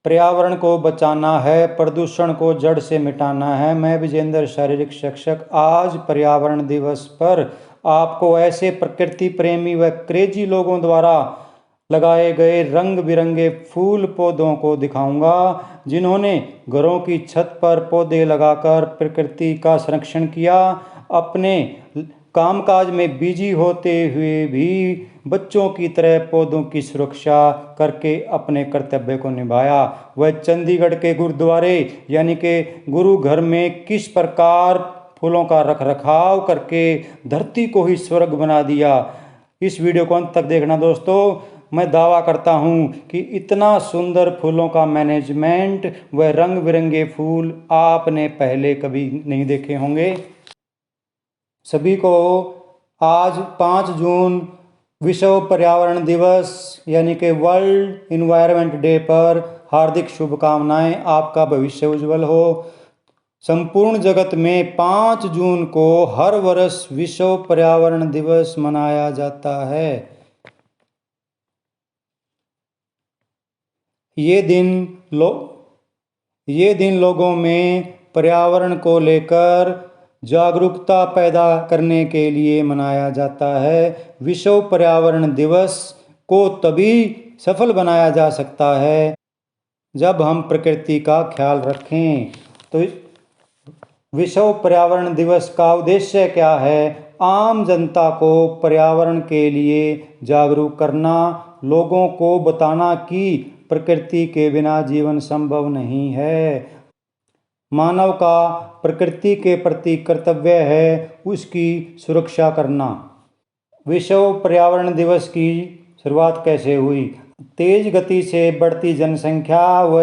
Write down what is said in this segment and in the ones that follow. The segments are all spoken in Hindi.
पर्यावरण को बचाना है, प्रदूषण को जड़ से मिटाना है। मैं विजेंद्र, शारीरिक शिक्षक, आज पर्यावरण दिवस पर आपको ऐसे प्रकृति प्रेमी व क्रेजी लोगों द्वारा लगाए गए रंग बिरंगे फूल पौधों को दिखाऊंगा, जिन्होंने घरों की छत पर पौधे लगाकर प्रकृति का संरक्षण किया। अपने कामकाज में बिजी होते हुए भी बच्चों की तरह पौधों की सुरक्षा करके अपने कर्तव्य को निभाया। वह चंडीगढ़ के गुरुद्वारे यानी कि गुरु घर में किस प्रकार फूलों का रखरखाव करके धरती को ही स्वर्ग बना दिया। इस वीडियो को अंत तक देखना दोस्तों। मैं दावा करता हूँ कि इतना सुंदर फूलों का मैनेजमेंट व रंग बिरंगे फूल आपने पहले कभी नहीं देखे होंगे। सभी को आज 5 जून विश्व पर्यावरण दिवस यानी कि वर्ल्ड इन्वायरमेंट डे पर हार्दिक शुभकामनाएं। आपका भविष्य उज्जवल हो। संपूर्ण जगत में 5 जून को हर वर्ष विश्व पर्यावरण दिवस मनाया जाता है। ये दिन लोगों में पर्यावरण को लेकर जागरूकता पैदा करने के लिए मनाया जाता है। विश्व पर्यावरण दिवस को तभी सफल बनाया जा सकता है जब हम प्रकृति का ख्याल रखें। तो विश्व पर्यावरण दिवस का उद्देश्य क्या है? आम जनता को पर्यावरण के लिए जागरूक करना, लोगों को बताना कि प्रकृति के बिना जीवन संभव नहीं है। मानव का प्रकृति के प्रति कर्तव्य है उसकी सुरक्षा करना। विश्व पर्यावरण दिवस की शुरुआत कैसे हुई? तेज गति से बढ़ती जनसंख्या व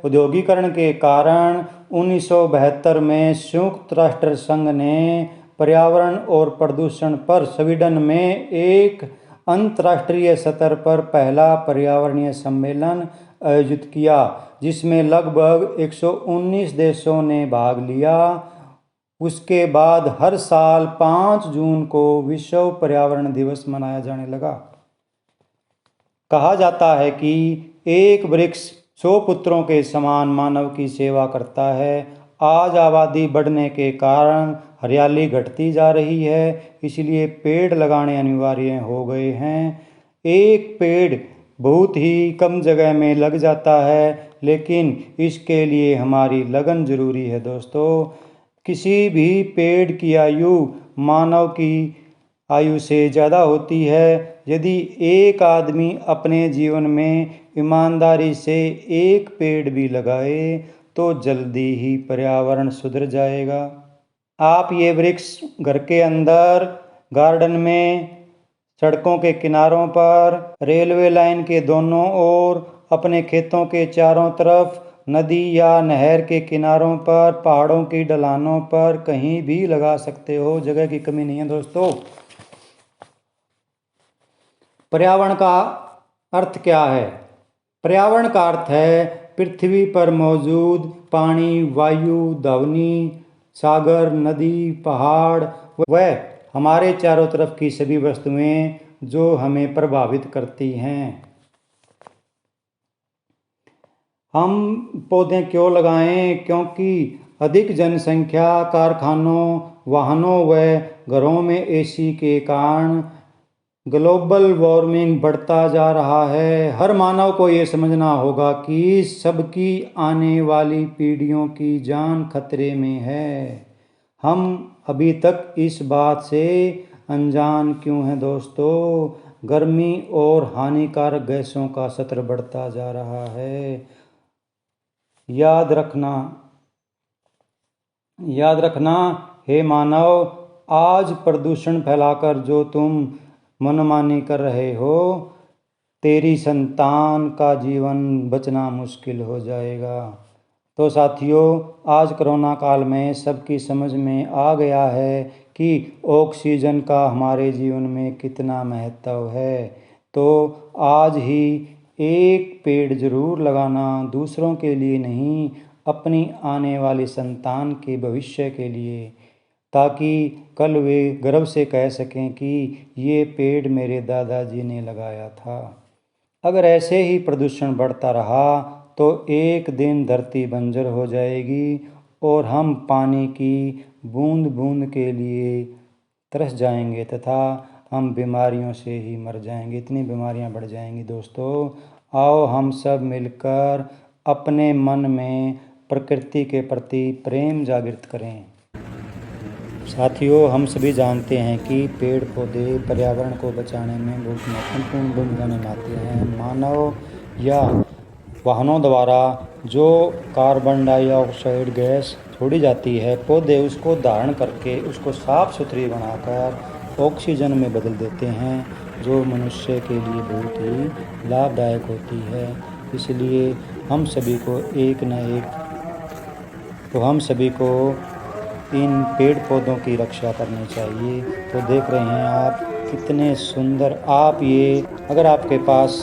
औद्योगिकरण के कारण 1972 में संयुक्त राष्ट्र संघ ने पर्यावरण और प्रदूषण पर स्वीडन में एक अंतर्राष्ट्रीय स्तर पर पहला पर्यावरणीय सम्मेलन आयोजित किया, जिसमें लगभग 119 देशों ने भाग लिया। उसके बाद हर साल 5 जून को विश्व पर्यावरण दिवस मनाया जाने लगा। कहा जाता है कि एक वृक्ष 100 पुत्रों के समान मानव की सेवा करता है। आज आबादी बढ़ने के कारण हरियाली घटती जा रही है, इसलिए पेड़ लगाने अनिवार्य हो गए हैं। एक पेड़ बहुत ही कम जगह में लग जाता है, लेकिन इसके लिए हमारी लगन जरूरी है दोस्तों। किसी भी पेड़ की आयु मानव की आयु से ज़्यादा होती है। यदि एक आदमी अपने जीवन में ईमानदारी से एक पेड़ भी लगाए तो जल्दी ही पर्यावरण सुधर जाएगा। आप ये वृक्ष घर के अंदर, गार्डन में, सड़कों के किनारों पर, रेलवे लाइन के दोनों ओर, अपने खेतों के चारों तरफ, नदी या नहर के किनारों पर, पहाड़ों की ढलानों पर, कहीं भी लगा सकते हो। जगह की कमी नहीं है दोस्तों। पर्यावरण का अर्थ क्या है? पर्यावरण का अर्थ है पृथ्वी पर मौजूद पानी, वायु, ध्वनि, सागर, नदी, पहाड़ व हमारे चारों तरफ की सभी वस्तुएं जो हमें प्रभावित करती हैं। हम पौधे क्यों लगाएं? क्योंकि अधिक जनसंख्या, कारखानों, वाहनों व घरों में एसी के कारण ग्लोबल वार्मिंग बढ़ता जा रहा है। हर मानव को ये समझना होगा कि सबकी आने वाली पीढ़ियों की जान खतरे में है। हम अभी तक इस बात से अनजान क्यों हैं दोस्तों? गर्मी और हानिकारक गैसों का स्तर बढ़ता जा रहा है। याद रखना हे मानव, आज प्रदूषण फैलाकर जो तुम मनमानी कर रहे हो, तेरी संतान का जीवन बचना मुश्किल हो जाएगा। तो साथियों, आज कोरोना काल में सबकी समझ में आ गया है कि ऑक्सीजन का हमारे जीवन में कितना महत्व है। तो आज ही एक पेड़ जरूर लगाना, दूसरों के लिए नहीं, अपनी आने वाली संतान के भविष्य के लिए, ताकि कल वे गर्व से कह सकें कि ये पेड़ मेरे दादाजी ने लगाया था। अगर ऐसे ही प्रदूषण बढ़ता रहा तो एक दिन धरती बंजर हो जाएगी और हम पानी की बूंद बूंद के लिए तरस जाएंगे तथा हम बीमारियों से ही मर जाएंगे। इतनी बीमारियां बढ़ जाएंगी। दोस्तों, आओ हम सब मिलकर अपने मन में प्रकृति के प्रति प्रेम जागृत करें। साथियों, हम सभी जानते हैं कि पेड़ पौधे पर्यावरण को बचाने में बहुत महत्वपूर्ण भूमिका निभाते हैं। मानव या वाहनों द्वारा जो कार्बन डाइऑक्साइड गैस छोड़ी जाती है, पौधे उसको धारण करके उसको साफ सुथरी बनाकर ऑक्सीजन में बदल देते हैं, जो मनुष्य के लिए बहुत ही लाभदायक होती है। इसलिए हम सभी को इन पेड़ पौधों की रक्षा करनी चाहिए। तो देख रहे हैं आप कितने सुंदर, अगर आपके पास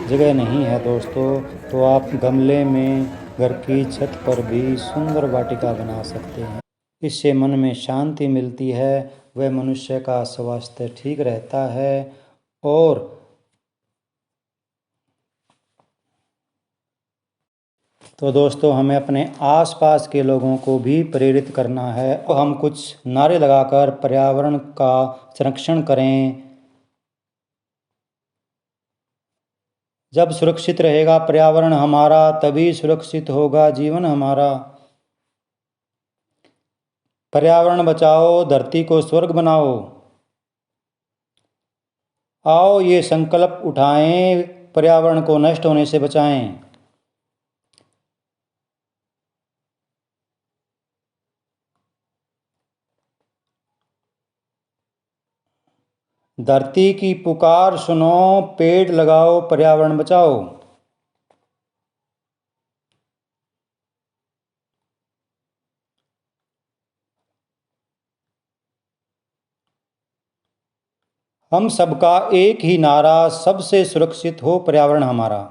जगह नहीं है दोस्तों, तो आप गमले में घर की छत पर भी सुंदर वाटिका बना सकते हैं। इससे मन में शांति मिलती है, वह मनुष्य का स्वास्थ्य ठीक रहता है और तो दोस्तों, हमें अपने आसपास के लोगों को भी प्रेरित करना है। तो हम कुछ नारे लगाकर पर्यावरण का संरक्षण करें। जब सुरक्षित रहेगा पर्यावरण हमारा, तभी सुरक्षित होगा जीवन हमारा। पर्यावरण बचाओ, धरती को स्वर्ग बनाओ। आओ ये संकल्प उठाएं, पर्यावरण को नष्ट होने से बचाएं। धरती की पुकार सुनो, पेड़ लगाओ, पर्यावरण बचाओ। हम सबका एक ही नारा, सबसे सुरक्षित हो पर्यावरण हमारा।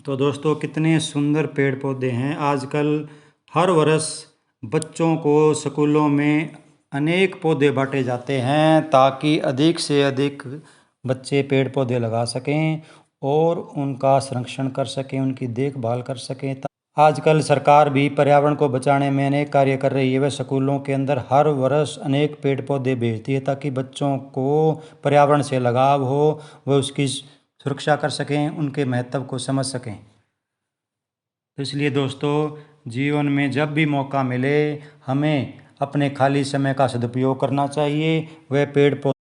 तो दोस्तों, कितने सुंदर पेड़ पौधे हैं। आजकल हर वर्ष बच्चों को स्कूलों में अनेक पौधे बांटे जाते हैं ताकि अधिक से अधिक बच्चे पेड़ पौधे लगा सकें और उनका संरक्षण कर सकें, उनकी देखभाल कर सकें। आजकल सरकार भी पर्यावरण को बचाने में अनेक कार्य कर रही है। वह स्कूलों के अंदर हर वर्ष अनेक पेड़ पौधे भेजती है ताकि बच्चों को पर्यावरण से लगाव हो, वह उसकी सुरक्षा कर सकें, उनके महत्व को समझ सकें। तो इसलिए दोस्तों, जीवन में जब भी मौका मिले हमें अपने खाली समय का सदुपयोग करना चाहिए। वह पेड़ पौधे